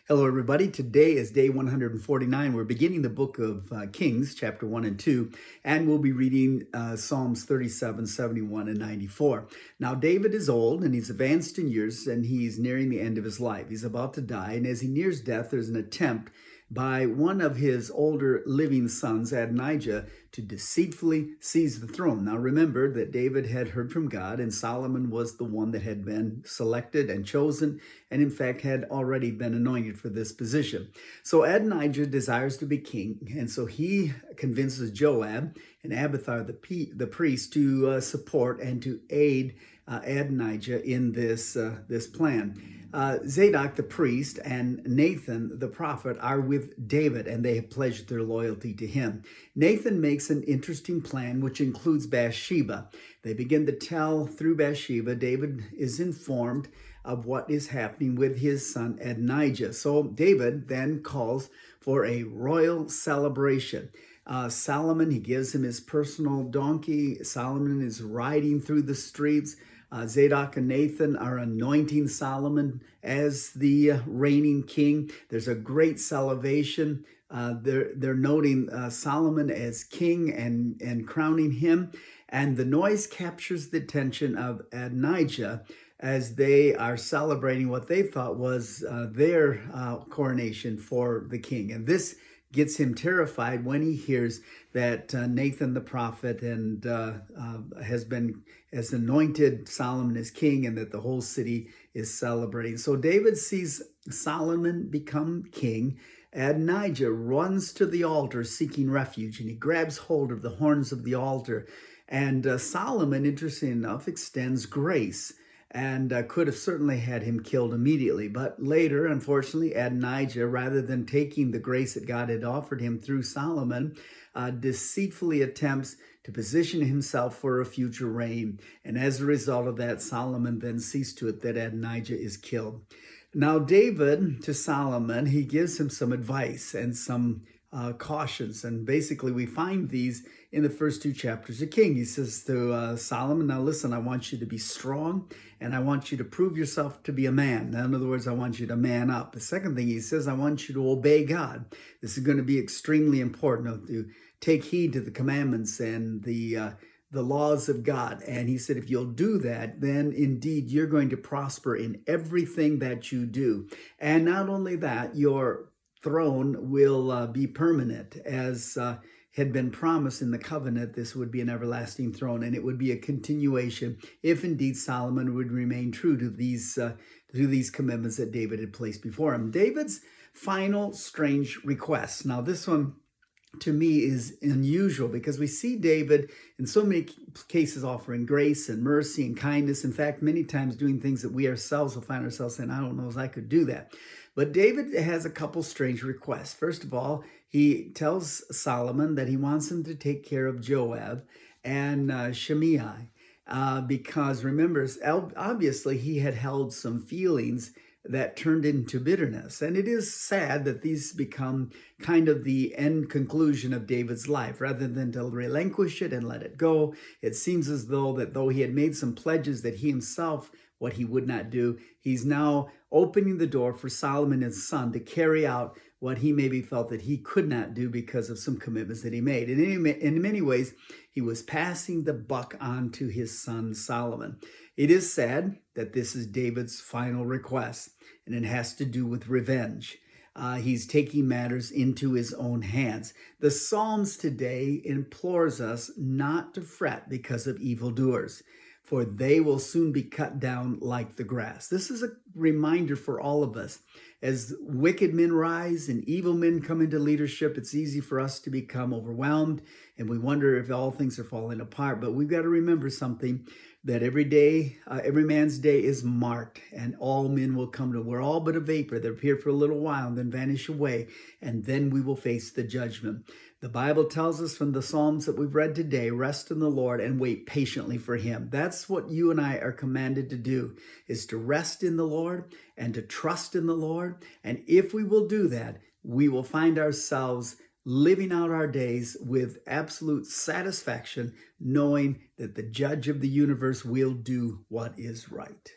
Hello, everybody. Today is day 149. We're beginning the book of Kings, chapter 1 and 2, and we'll be reading Psalms 37, 71, and 94. Now, David is old and he's advanced in years and he's nearing the end of his life. He's about to die, and as he nears death, there's an attempt by one of his older living sons, Adonijah, to deceitfully seize the throne. Now remember that David had heard from God, and Solomon was the one that had been selected and chosen, and in fact had already been anointed for this position. So Adonijah desires to be king, and so he convinces Joab and Abiathar the priest to support and to aid Adonijah in this plan. Zadok the priest and Nathan the prophet are with David, and they have pledged their loyalty to him. Nathan makes an interesting plan, which includes Bathsheba. They begin to tell through Bathsheba. David is informed of what is happening with his son Adonijah. So David then calls for a royal celebration. Solomon, he gives him his personal donkey. Solomon is riding through the streets. Zadok and Nathan are anointing Solomon as the reigning king. There's a great celebration. They're noting Solomon as king and crowning him. And the noise captures the attention of Adonijah as they are celebrating what they thought was their coronation for the king. And this gets him terrified when he hears that Nathan the prophet and has anointed Solomon as king, and that the whole city is celebrating. So David sees Solomon become king. Adonijah runs to the altar seeking refuge, and he grabs hold of the horns of the altar. And Solomon, interesting enough, extends grace, and could have certainly had him killed immediately. But later, unfortunately, Adonijah, rather than taking the grace that God had offered him through Solomon, deceitfully attempts to position himself for a future reign. And as a result of that, Solomon then sees to it that Adonijah is killed. Now, David, to Solomon, he gives him some advice and some cautions. And basically, we find these in the first two chapters of King. He says to Solomon, now listen, I want you to be strong, and I want you to prove yourself to be a man. In other words, I want you to man up. The second thing he says, I want you to obey God. This is going to be extremely important, to take heed to the commandments and the laws of God. And he said, if you'll do that, then indeed you're going to prosper in everything that you do. And not only that, your throne will be permanent, as had been promised in the covenant. This would be an everlasting throne, and it would be a continuation if indeed Solomon would remain true to these commitments that David had placed before him. David's final strange request. Now, this one to me is unusual, because we see David in so many cases offering grace and mercy and kindness. In fact, many times doing things that we ourselves will find ourselves saying, I don't know if I could do that. But David has a couple strange requests. First of all, he tells Solomon that he wants him to take care of Joab and Shimei, because remember, obviously he had held some feelings that turned into bitterness. And it is sad that these become kind of the end conclusion of David's life. Rather than to relinquish it and let it go, it seems as though he had made some pledges that he himself, what he would not do, he's now opening the door for Solomon, his son, to carry out what he maybe felt that he could not do because of some commitments that he made. And in many ways, he was passing the buck on to his son Solomon. It is sad that this is David's final request, and it has to do with revenge. He's taking matters into his own hands. The Psalms today implores us not to fret because of evildoers, for they will soon be cut down like the grass. This is a reminder for all of us. As wicked men rise and evil men come into leadership, it's easy for us to become overwhelmed, and we wonder if all things are falling apart. But we've got to remember something, that every day, every man's day is marked, and all men will come to. We're all but a vapor that appear for a little while and then vanish away, and then we will face the judgment. The Bible tells us from the Psalms that we've read today, rest in the Lord and wait patiently for him. That's what you and I are commanded to do, is to rest in the Lord and to trust in the Lord. And if we will do that, we will find ourselves living out our days with absolute satisfaction, knowing that the judge of the universe will do what is right.